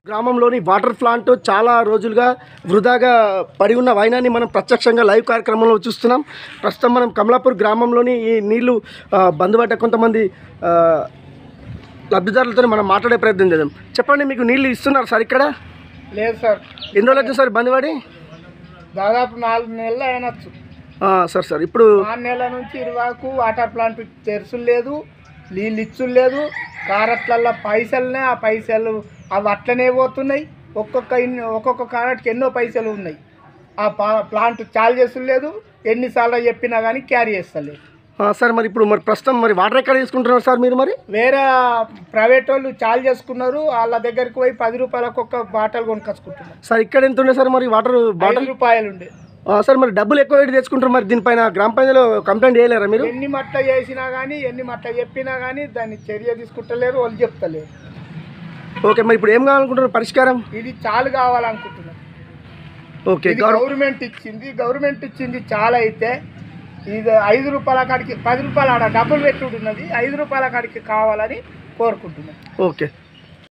గ్రామంలోని water plant చాలా రోజులుగా వృధాగా పడి ఉన్న వైనాన్ని మనం ప్రత్యక్షంగా లైవ్ కార్యక్రమంలో చూస్తున్నాం. ప్రస్తుతం మనం కమలాపూర్ గ్రామంలోని ఈ నీళ్లు బంద్ పడ్డ కొంతమంది లబ్ధిదారులతో మనం మాట్లాడే ప్రయత్నం చేద్దాం. చెప్పండి, మీకు నీళ్ళు ఇస్తున్నారు సార్ ఇక్కడ? లేదు సార్. ఎన్ని రోజులు అవుతుంది సార్ బంద్ పడి? దాదాపు 4 నెలలు అయినచ్చు సార్ ఇప్పుడు 4 నెలల నుంచి 20 వరకు వాటర్ ప్లాంట్ తెరుసులు లేదు, నీళ్ళు ఇచ్చులు లేదు. కారట్లల్లో పైసలునే, ఆ పైసలు అవి అట్లనే పోతున్నాయి. ఒక్కొక్క కారట్కి ఎన్నో పైసలు ఉన్నాయి. ఆ ప్లాంట్ చాలు చేసులు లేదు. ఎన్నిసార్లు చెప్పినా కానీ క్యారీ చేస్తలేదు సార్. మరి ఇప్పుడు ప్రస్తుతం వాటర్ ఎక్కడ తీసుకుంటున్నారు సార్ మీరు? మరి వేరే ప్రైవేట్ వాళ్ళు చాలు చేసుకున్నారు. వాళ్ళ దగ్గరికి పోయి 10 రూపాయలకు ఒక బాటిల్ కొనుకొచ్చుకుంటున్నారు సార్. ఇక్కడ ఎంత ఉండే సార్ మరి వాటర్ బాటిల్? 5 రూపాయలు ఉండే సార్. మరి డబ్బులు ఎక్కువ పెట్టి తెచ్చుకుంటారు. మరి దీనిపైన గ్రామ పంచాయతీలో కంప్లైంట్ చేయలేరా మీరు? ఎన్ని మట్ల చేసినా కానీ, ఎన్ని మట్ల చెప్పినా కానీ దాన్ని చర్య తీసుకుంటలేరు, వాళ్ళు చెప్తలేరు. ఓకే, మరి ఇప్పుడు ఏం కావాలనుకుంటున్నారు పరిష్కారం? ఇది చాలు కావాలనుకుంటున్నారు. ఓకే, గవర్నమెంట్ ఇచ్చింది చాలా. అయితే ఇది 5 రూపాయల కాడికి 10 రూపాయలు ఆడ డబ్బులు పెట్టుకుంటున్నది. 5 రూపాయల కాడికి కావాలని కోరుకుంటున్నాను. ఓకే.